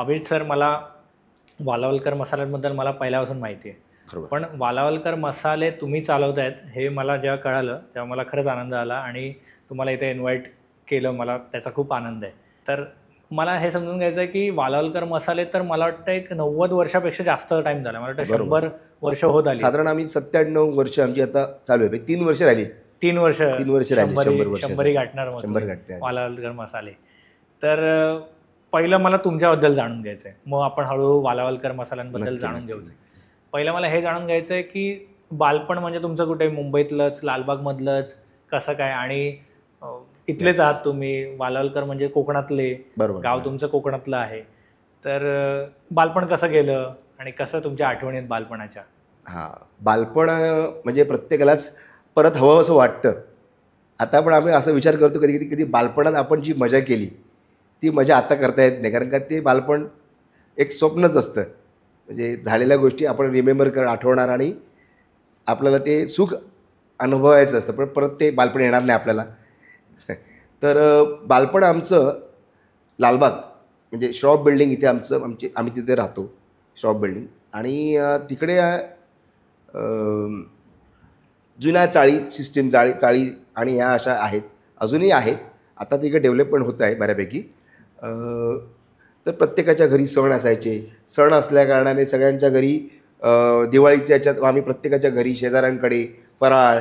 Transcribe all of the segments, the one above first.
Abhijit sir, मला वालावलकर मसाल्यांबद्दल मला पहिल्यापासून माहिती आहे, पण वालावलकर मसाले तुम्ही चालवतायत हे मला जेव्हा कळालं तेव्हा मला खरंच आनंद आला आणि तुम्हाला इथे इन्व्हाइट केलं, मला त्याचा खूप आनंद आहे. तर मला हे समजून घ्यायचं आहे की वालावलकर मसाले तर मला वाटतं एक 90 वर्षापेक्षा जास्त टाइम झाला, मला वाटतं 100 वर्ष होत आली. साधारण आम्ही 97 वर्ष आमची आता चालू आहे. 3 वर्ष राहिली. 3 वर्ष राहिली. 100 गाठणार वालावलकर मसाले. तर पहिलं मला तुमच्याबद्दल जाणून घ्यायचं आहे, मग आपण हळूहळू वालावलकर मसाल्यांबद्दल जाणून घेऊचं. पहिलं मला हे जाणून घ्यायचं आहे की बालपण म्हणजे तुमचं कुठे मुंबईतलंच, लालबागमधलंच कसं काय, आणि इथलेच आहात तुम्ही, वालावलकर म्हणजे कोकणातले, गाव तुमचं कोकणातलं आहे, तर बालपण कसं गेलं आणि कसं तुमच्या आठवणी आहेत बालपणाच्या? बालपण म्हणजे प्रत्येकालाच परत हवं असं वाटतं. आता पण आम्ही असा विचार करतो कधी कधी कधी बालपणात आपण जी मजा केली ती मजा आता करता येत नाही, कारण का ते बालपण एक स्वप्नच असतं. म्हणजे झालेल्या गोष्टी आपण रिमेंबर आठवणार आणि आपल्याला ते सुख अनुभवायचं असतं, पण परत ते बालपण येणार नाही आपल्याला. तर बालपण आमचं लालबाग म्हणजे श्रॉफ बिल्डिंग, इथे आम्ही तिथे राहतो, श्रॉफ बिल्डिंग. आणि तिकडे जुन्या चाळी सिस्टीम, चाळी आणि ह्या अशा आहेत, अजूनही आहेत. आता तिकडे डेव्हलपमेंट होत आहे बऱ्यापैकी. तर प्रत्येकाच्या घरी सण असायचे. सण असल्याकारणाने सगळ्यांच्या घरी दिवाळीच्या याच्यात आम्ही प्रत्येकाच्या घरी शेजाऱ्यांकडे फराळ,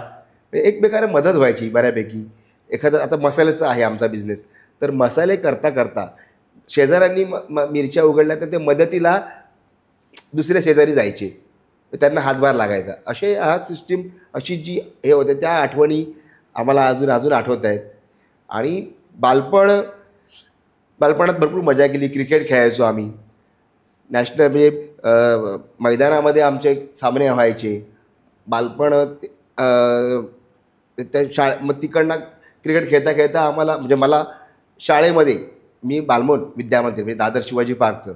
एकमेकांना मदत व्हायची बऱ्यापैकी. एखादं आता मसाल्याचा आहे आमचा बिझनेस, तर मसाले करता करता शेजाऱ्यांनी मिरच्या उघडल्या तर ते मदतीला दुसऱ्या शेजारी जायचे, त्यांना हातभार लागायचा. असे हा सिस्टीम, अशी जी हे होते त्या आठवणी आम्हाला अजून आठवत आहेत. आणि बालपणात भरपूर मजा केली. क्रिकेट खेळायचो आम्ही. नॅशनल म्हणजे मैदानामध्ये आमचे सामने व्हायचे. बालपण त्या मग तिकडनं क्रिकेट खेळता खेळता आम्हाला, म्हणजे मला शाळेमध्ये, मी बालमोन विद्यामंदिर म्हणजे दादर शिवाजी पार्कचं,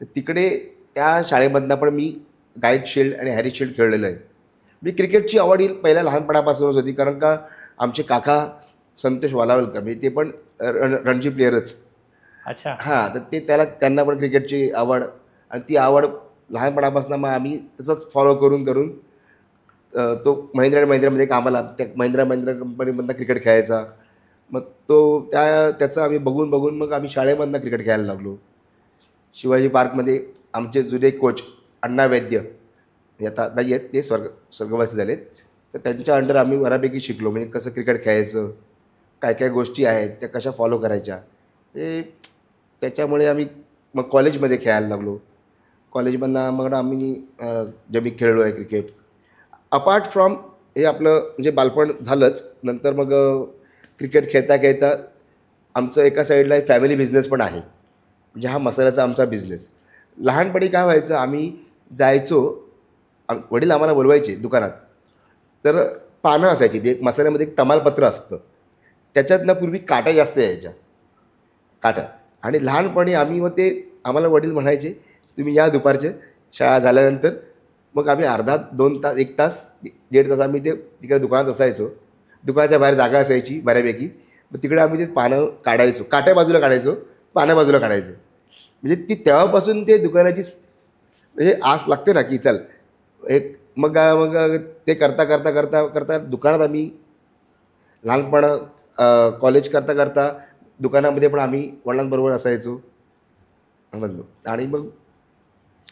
तर तिकडे त्या शाळेमधनं पण मी गाईड शील्ड आणि हॅरी शील्ड खेळलेलं आहे. मी क्रिकेटची आवड ही पहिल्या लहानपणापासूनच होती, कारण का आमचे काका संतोष वालावलकर म्हणजे ते पण रणजी प्लेयरच. अच्छा. तर ते त्यांना पण क्रिकेटची आवड, आणि ती आवड लहानपणापासून मग आम्ही तसंच फॉलो करून तो महिंद्रा अँड महिंद्रामध्ये कामाला, त्या महिंद्रा कंपनीमधनं क्रिकेट खेळायचा. मग त्याचं आम्ही बघून मग आम्ही शाळेमधनं क्रिकेट खेळायला लागलो. शिवाजी पार्कमध्ये आमचे जुने कोच अण्णा वैद्य, आता नाही आहेत ते, स्वर्गवासी झालेत, तर त्यांच्या अंडर आम्ही बऱ्यापैकी शिकलो. म्हणजे कसं क्रिकेट खेळायचं, काय काय गोष्टी आहेत त्या कशा फॉलो करायच्या. त्याच्यामुळे आम्ही मग कॉलेजमध्ये खेळायला लागलो. कॉलेजमधनं मग आम्ही मी खेळलो आहे क्रिकेट. अपार्ट फ्रॉम हे आपलं म्हणजे बालपण झालंच, नंतर मग क्रिकेट खेळता खेळता आमचं एका साईडला फॅमिली बिझनेस पण आहे, म्हणजे हा मसाल्याचा आमचा बिझनेस. लहानपणी काय व्हायचं, आम्ही जायचो, वडील आम्हाला बोलवायचे दुकानात, तर पानं असायची. एक मसाल्यामध्ये एक तमालपत्र असतं, त्याच्यातनं पूर्वी काट्या जास्त यायच्या, काट्या. आणि लहानपणी आम्ही मग ते आम्हाला वडील म्हणायचे, तुम्ही या दुपारच्या शाळा झाल्यानंतर. मग आम्ही अर्धा 2 तास, 1 तास, 1.5 तास आम्ही ते तिकडे दुकानात असायचो. दुकानाच्या बाहेर जागा असायची बऱ्यापैकी, मग तिकडे आम्ही ते पानं काढायचो, काट्या बाजूला काढायचो, पानं बाजूला काढायचो. म्हणजे तेव्हापासून ते दुकानाची म्हणजे आस लागते ना की चल एक. मग ते करता दुकानात आम्ही लहानपण, कॉलेज करता दुकानामध्ये पण आम्ही वडिलांबरोबर असायचो म्हणलो. आणि मग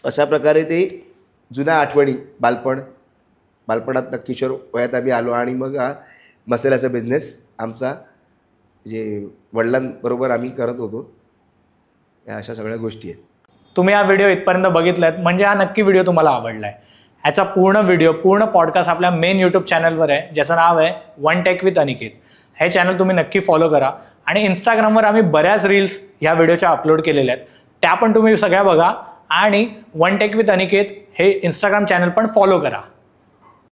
अशा प्रकारे ते जुन्या आठवणी, बालपणात किशोर वयात आम्ही आलो. आणि मग हा मसाल्याचा बिझनेस आमचा म्हणजे वडिलांबरोबर आम्ही करत होतो. या अशा सगळ्या गोष्टी आहेत. तुम्ही हा व्हिडिओ इथपर्यंत बघितलात म्हणजे हा नक्की व्हिडिओ तुम्हाला आवडला आहे. ह्याचा पूर्ण पॉडकास्ट आपल्या मेन यूट्यूब चॅनलवर आहे, ज्याचं नाव आहे वन टेक विथ अनिकेत. हे चॅनल तुम्ही नक्की फॉलो करा. आणि इंस्टाग्रामवर आम्ही बऱ्याच रील्स ह्या व्हिडिओच्या अपलोड केलेल्या आहेत, त्या पण तुम्ही सगळ्या बघा. आणि वन टेक विथ अनिकेत हे इंस्टाग्राम चॅनल पण फॉलो करा.